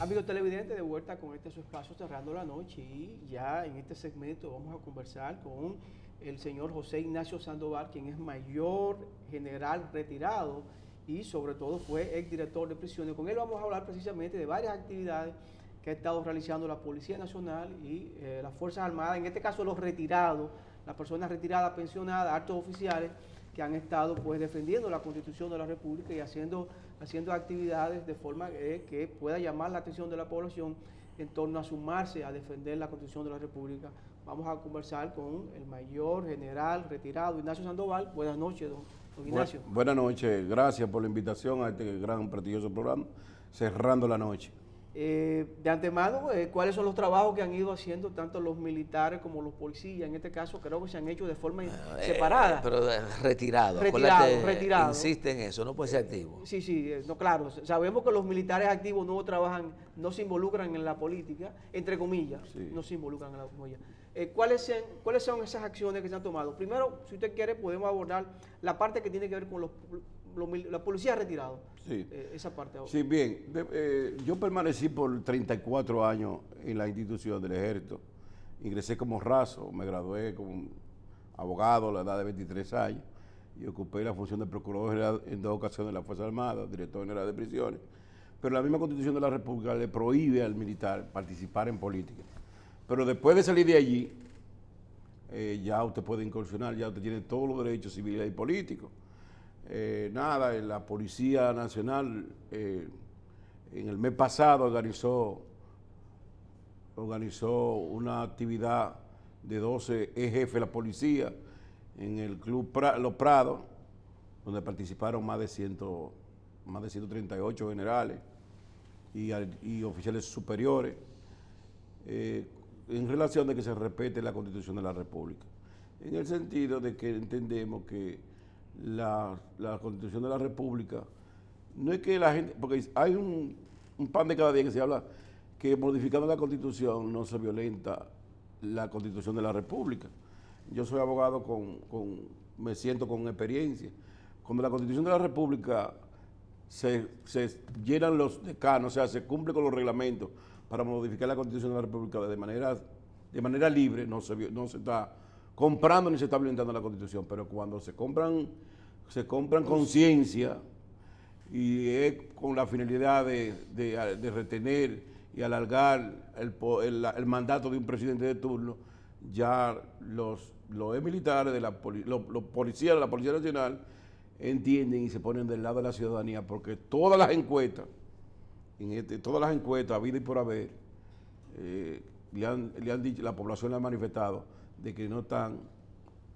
Amigos televidentes, de vuelta con este su espacio Cerrando la Noche, y ya en este segmento vamos a conversar con el señor José Ignacio Sandoval, quien es mayor general retirado y sobre todo fue exdirector de prisiones. Con él vamos a hablar precisamente de varias actividades que ha estado realizando la Policía Nacional y las Fuerzas Armadas, en este caso los retirados, las personas retiradas, pensionadas, altos oficiales, que han estado pues defendiendo la Constitución de la República y haciendo actividades de forma que pueda llamar la atención de la población en torno a sumarse a defender la Constitución de la República. Vamos a conversar con el mayor general retirado Ignacio Sandoval. Buenas noches, don Ignacio. Buenas noches, gracias por la invitación a este gran prestigioso programa, Cerrando la Noche. De antemano, ¿cuáles son los trabajos que han ido haciendo tanto los militares como los policías? En este caso creo que se han hecho de forma separada. Pero retirado. Retirado. Insiste en eso, no puede ser activo. Sí, no, claro. Sabemos que los militares activos no trabajan, no se involucran en la política, entre comillas, sí. No se involucran en la política. ¿Cuáles son esas acciones que se han tomado? Primero, si usted quiere, podemos abordar la parte que tiene que ver con la policía retirada. Sí. Esa parte. Sí, bien. Yo permanecí por 34 años en la institución del Ejército. Ingresé como raso, me gradué como abogado a la edad de 23 años y ocupé la función de procurador general en 2 ocasiones de la Fuerza Armada, director general de prisiones. Pero la misma Constitución de la República le prohíbe al militar participar en política. Pero después de salir de allí, ya usted puede incursionar, ya usted tiene todos los derechos civiles y políticos. En la Policía Nacional en el mes pasado organizó una actividad de 12 jefes de la policía en el Club Los Prados, donde participaron más de 138 generales y oficiales superiores, en relación de que se respete la Constitución de la República, en el sentido de que entendemos que la Constitución de la República no es que la gente, porque hay un pan de cada día que se habla que modificando la Constitución no se violenta la Constitución de la República. Yo soy abogado me siento con experiencia. Cuando la Constitución de la República se llenan los decanos, o sea, se cumple con los reglamentos para modificar la Constitución de la República de manera libre, no se está comprando ni se está violentando la Constitución, pero cuando se compran conciencia y es con la finalidad de retener y alargar el mandato de un presidente de turno, ya los militares, los policías de la Policía Nacional entienden y se ponen del lado de la ciudadanía, porque todas las encuestas, habidas y por haber, le han dicho, la población le ha manifestado de que no están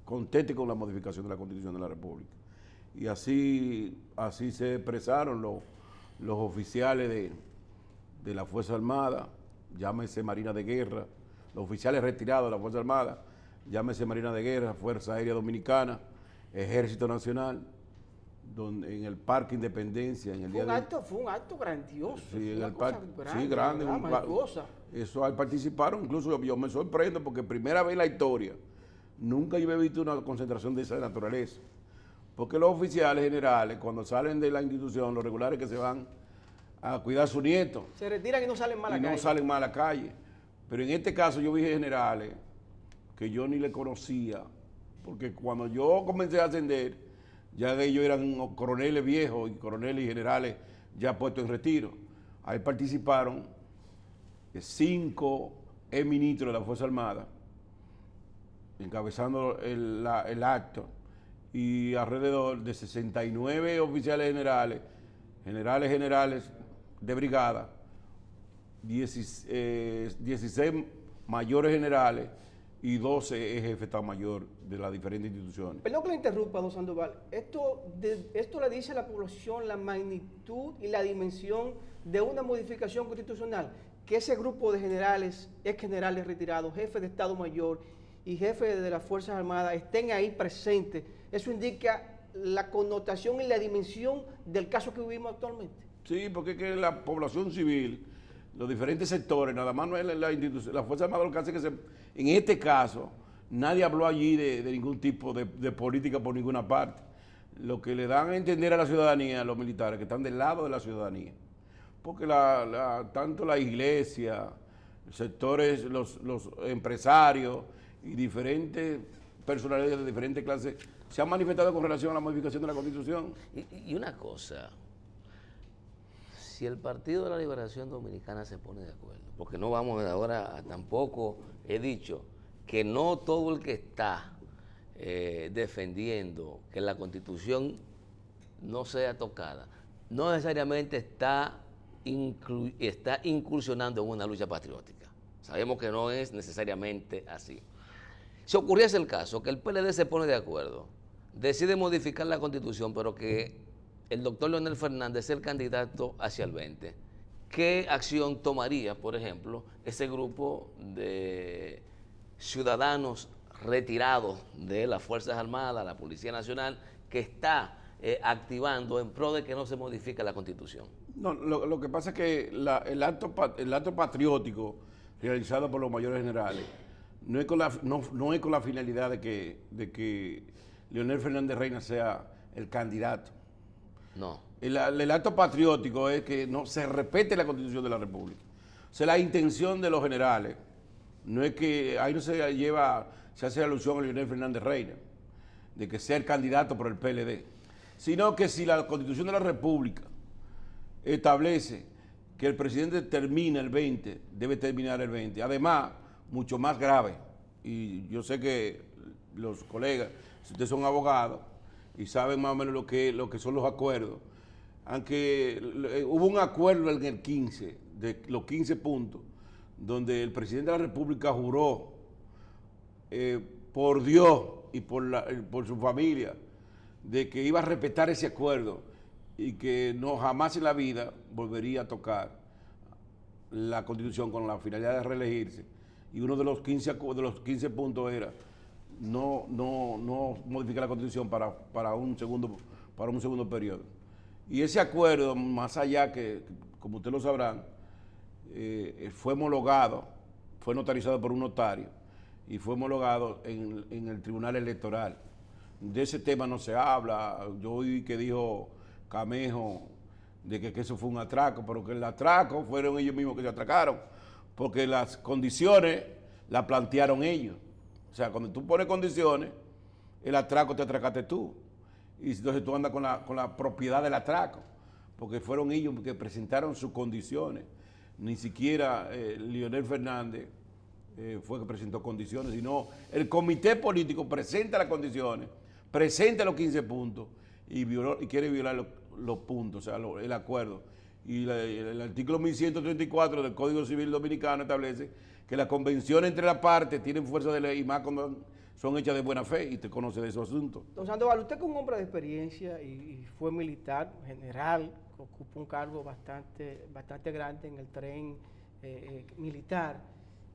contentos con la modificación de la Constitución de la República. Y así se expresaron los oficiales de la Fuerza Armada, llámese Marina de Guerra, los oficiales retirados de la Fuerza Armada, llámese Marina de Guerra, Fuerza Aérea Dominicana, Ejército Nacional, en el Parque Independencia. Fue un acto grandioso. Sí, en el parque. Sí, grande. Eso ahí participaron, incluso yo me sorprendo porque primera vez en la historia nunca yo he visto una concentración de esa naturaleza. Porque los oficiales generales, cuando salen de la institución, los regulares que se van a cuidar a su nieto, se retiran y no salen más a la calle. No salen más a la calle. Pero en este caso yo vi generales que yo ni le conocía, porque cuando yo comencé a ascender, ya ellos eran coroneles viejos y coroneles y generales ya puestos en retiro. Ahí participaron 5 ministros de la Fuerza Armada, encabezando el acto, y alrededor de 69 oficiales generales de brigada, 16 mayores generales y 12 jefes de Estado Mayor de las diferentes instituciones. Perdón que le interrumpa, don Sandoval. Esto le dice a la población la magnitud y la dimensión de una modificación constitucional, que ese grupo de generales, ex generales retirados, jefes de Estado Mayor y jefes de las Fuerzas Armadas estén ahí presentes. Eso indica la connotación y la dimensión del caso que vivimos actualmente. Sí, porque es que la población civil, los diferentes sectores, nada más no es la institución, la Fuerza Armada lo que hace que en este caso, nadie habló allí de ningún tipo de política por ninguna parte. Lo que le dan a entender a la ciudadanía, a los militares, que están del lado de la ciudadanía. porque tanto la iglesia, sectores, los empresarios y diferentes personalidades de diferentes clases se han manifestado con relación a la modificación de la Constitución. Y una cosa, si el Partido de la Liberación Dominicana se pone de acuerdo, porque no vamos ahora, tampoco he dicho que no todo el que está defendiendo que la Constitución no sea tocada, no necesariamente está incursionando en una lucha patriótica. Sabemos que no es necesariamente así. Si ocurriese el caso que el PLD se pone de acuerdo, decide modificar la Constitución, pero que el doctor Leonel Fernández es el candidato hacia el 20, ¿qué acción tomaría, por ejemplo, ese grupo de ciudadanos retirados de las Fuerzas Armadas, la Policía Nacional, que está activando en pro de que no se modifique la Constitución? No, lo que pasa es que el acto patriótico realizado por los mayores generales no es con la finalidad de que Leonel Fernández Reina sea el candidato. No. El acto patriótico es que no se respete la Constitución de la República. O sea, la intención de los generales no es que ahí no se hace alusión a Leonel Fernández Reina, de que sea el candidato por el PLD, sino que si la Constitución de la República establece que el presidente termina el 20, debe terminar el 20. Además, mucho más grave, y yo sé que los colegas, si ustedes son abogados y saben más o menos lo que son los acuerdos, aunque hubo un acuerdo en el 15, de los 15 puntos, donde el presidente de la República juró por Dios y por su familia de que iba a respetar ese acuerdo y que no jamás en la vida volvería a tocar la Constitución con la finalidad de reelegirse. Y uno de los 15 puntos era no modificar la Constitución para un segundo periodo. Y ese acuerdo, más allá que, como ustedes lo sabrán, fue homologado, fue notarizado por un notario y fue homologado en el Tribunal Electoral. De ese tema no se habla. Yo oí que dijo Camejo de que eso fue un atraco, pero que el atraco fueron ellos mismos que se atracaron, porque las condiciones las plantearon ellos. O sea, cuando tú pones condiciones, el atraco te atracaste tú. Y entonces tú andas con la propiedad del atraco, porque fueron ellos que presentaron sus condiciones. Ni siquiera Leonel Fernández fue que presentó condiciones, sino el comité político presenta las condiciones, presenta los 15 puntos y quiere violar los puntos, o sea, el acuerdo. Y el artículo 1134 del Código Civil Dominicano establece que las convenciones entre las partes tienen fuerza de ley, y más cuando son hechas de buena fe, y usted conoce de esos asuntos. Don Sandoval, usted como hombre de experiencia y fue militar, general, ocupa un cargo bastante grande en el tren militar.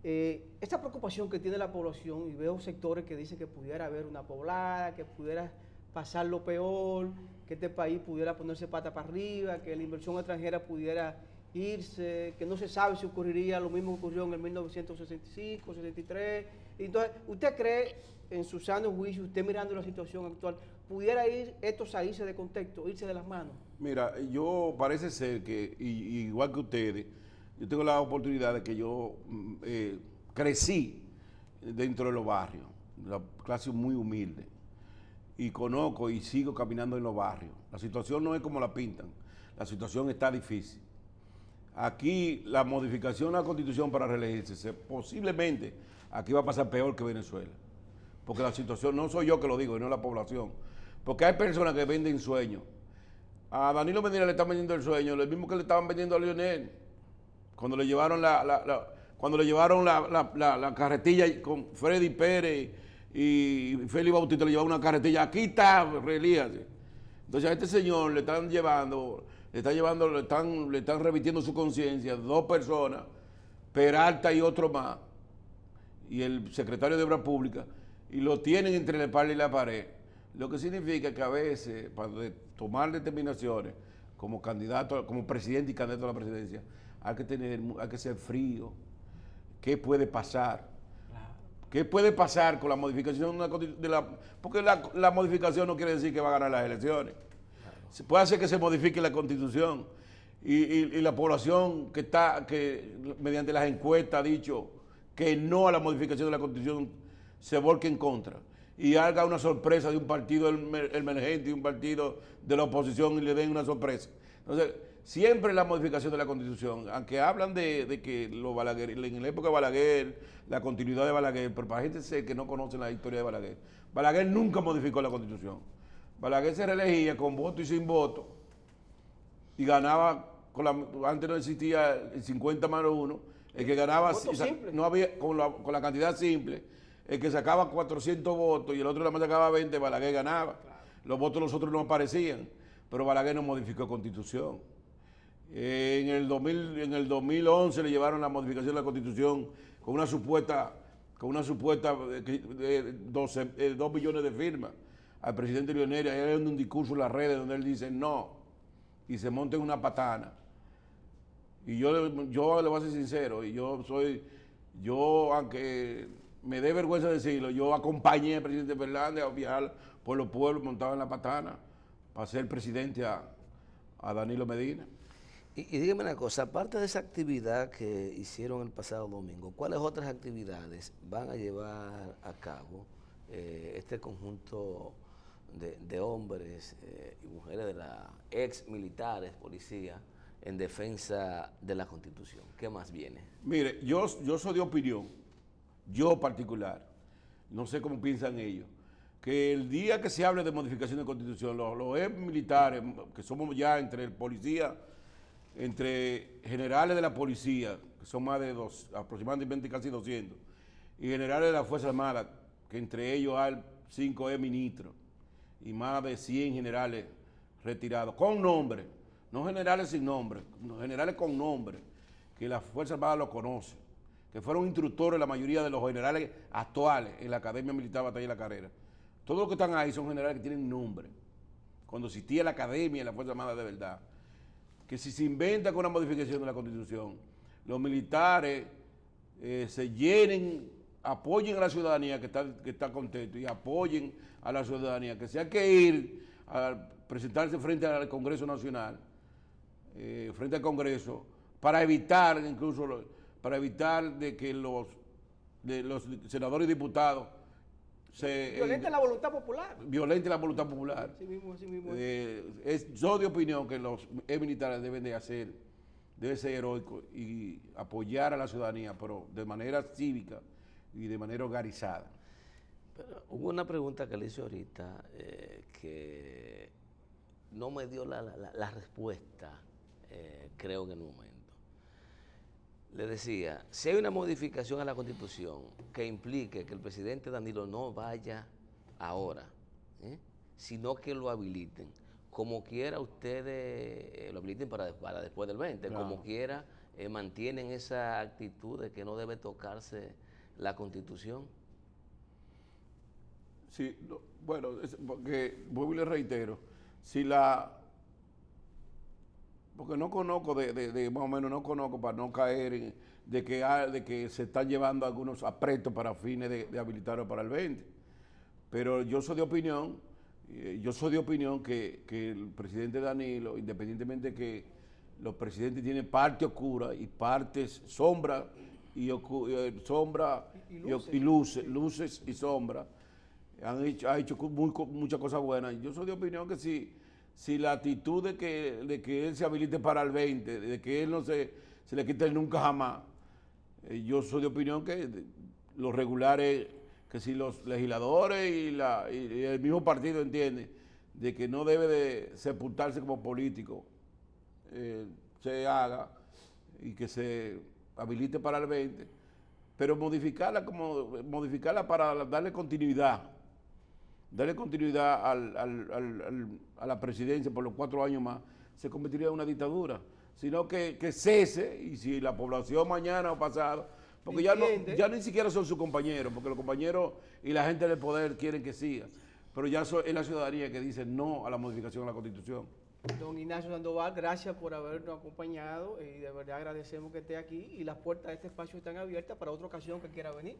Esta preocupación que tiene la población, y veo sectores que dicen que pudiera haber una poblada, que pudiera pasar lo peor, que este país pudiera ponerse pata para arriba, que la inversión extranjera pudiera irse, que no se sabe si ocurriría lo mismo que ocurrió en el 1965, 63. Entonces, ¿usted cree, en su sano juicio, usted mirando la situación actual, pudiera esto salirse de contexto, irse de las manos? Mira, yo parece ser que, igual que ustedes, yo tengo la oportunidad de que yo crecí dentro de los barrios, la clase muy humilde, y conozco y sigo caminando en los barrios. La situación no es como la pintan, la situación está difícil. Aquí la modificación de la Constitución para reelegirse, posiblemente aquí va a pasar peor que Venezuela, porque la situación, no soy yo que lo digo, no la población, porque hay personas que venden sueños. A Danilo Medina le están vendiendo el sueño, lo mismo que le estaban vendiendo a Leonel, cuando le llevaron la carretilla con Freddy Pérez y Félix Bautista, le llevaron una carretilla, aquí está, relíjase. Entonces a este señor le están revitiendo su conciencia, 2 personas, Peralta y otro más, y el secretario de Obras Públicas, y lo tienen entre la espalda y la pared. Lo que significa que a veces, para tomar determinaciones como candidato, como presidente y candidato a la presidencia, hay que ser frío. ¿Qué puede pasar? ¿Qué puede pasar con la modificación de la... Porque la modificación no quiere decir que va a ganar las elecciones. Se puede hacer que se modifique la Constitución. y la población que mediante las encuestas ha dicho que no a la modificación de la Constitución se volque en contra y haga una sorpresa de un partido emergente y un partido de la oposición y le den una sorpresa. Entonces, siempre la modificación de la Constitución, aunque hablan de que Balaguer, en la época de Balaguer, la continuidad de Balaguer, pero para gente que no conoce la historia de Balaguer, Balaguer nunca modificó la Constitución. Balaguer se reelegía con voto y sin voto y ganaba, antes no existía el 50 más 1, el que ganaba, no había, con la cantidad simple, el que sacaba 400 votos y el otro nada más sacaba 20, Balaguer ganaba. Claro. Los votos de los otros no aparecían, pero Balaguer no modificó Constitución. En el 2011 le llevaron la modificación de la Constitución con una supuesta 2 millones de firmas al presidente Leonel, ahí hay un discurso en las redes donde él dice no, y se monta en una patana. Y yo le voy a ser sincero, y yo aunque me dé vergüenza decirlo, yo acompañé al presidente Fernández a viajar por los pueblos montado en la patana para ser presidente a Danilo Medina. Y dígame una cosa, aparte de esa actividad que hicieron el pasado domingo, ¿cuáles otras actividades van a llevar a cabo este conjunto de hombres y mujeres de la ex militares, policías, en defensa de la Constitución? ¿Qué más viene? Mire, yo soy de opinión, yo particular, no sé cómo piensan ellos, que el día que se hable de modificación de Constitución, los ex militares, que somos ya entre el policía, entre generales de la policía, que son más de aproximadamente casi 200, y generales de la Fuerza Armada, que entre ellos hay 5 ministros y más de 100 generales retirados, con nombre, no generales sin nombre, generales con nombre, que la Fuerza Armada los conoce, que fueron instructores la mayoría de los generales actuales en la Academia Militar Batalla y la Carrera. Todos los que están ahí son generales que tienen nombre, cuando existía la Academia y la Fuerza Armada de verdad. Que si se inventa con una modificación de la Constitución, los militares se llenen, apoyen a la ciudadanía que está contento y apoyen a la ciudadanía, que sea que ir a presentarse frente al Congreso Nacional, frente al Congreso, para evitar de que los senadores y diputados violenta la voluntad popular. Violenta la voluntad popular. Así mismo. Yo de opinión que los militares deben ser heroicos y apoyar a la ciudadanía, pero de manera cívica y de manera organizada. Pero hubo una pregunta que le hice ahorita que no me dio la respuesta, creo que en un momento. Le decía, si hay una modificación a la Constitución que implique que el presidente Danilo no vaya ahora, sino que lo habiliten, como quiera ustedes lo habiliten para después del 20, claro. Como quiera mantienen esa actitud de que no debe tocarse la Constitución. Sí, bueno, porque vuelvo y le reitero, porque no conozco, más o menos no conozco para no caer de que se están llevando algunos apretos para fines de habilitarlo para el 20. Pero yo soy de opinión que el presidente Danilo, independientemente de que los presidentes tienen parte oscura y partes sombra y luces y sombras, ha hecho muchas cosas buenas. Yo soy de opinión que si la actitud de que él se habilite para el 20, de que él no se le quite el nunca jamás, yo soy de opinión que los regulares, que si los legisladores y el mismo partido entienden de que no debe de sepultarse como político, se haga y que se habilite para el 20, pero modificarla para darle continuidad a la presidencia por los 4 años más, se convertiría en una dictadura, sino que cese, y si la población mañana o pasado, porque ya ni siquiera son sus compañeros, porque los compañeros y la gente del poder quieren que siga, pero ya es la ciudadanía que dice no a la modificación de la Constitución. Don Ignacio Sandoval, gracias por habernos acompañado y de verdad agradecemos que esté aquí y las puertas de este espacio están abiertas para otra ocasión que quiera venir.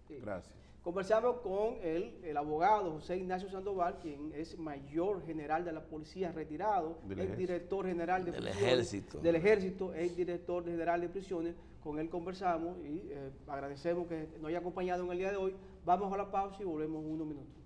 Sí. Gracias. Conversamos con el abogado José Ignacio Sandoval, quien es mayor general de la policía retirado, es director general de del ejército, es director general de prisiones. Con él conversamos y agradecemos que nos haya acompañado en el día de hoy. Vamos a la pausa y volvemos en unos minutos.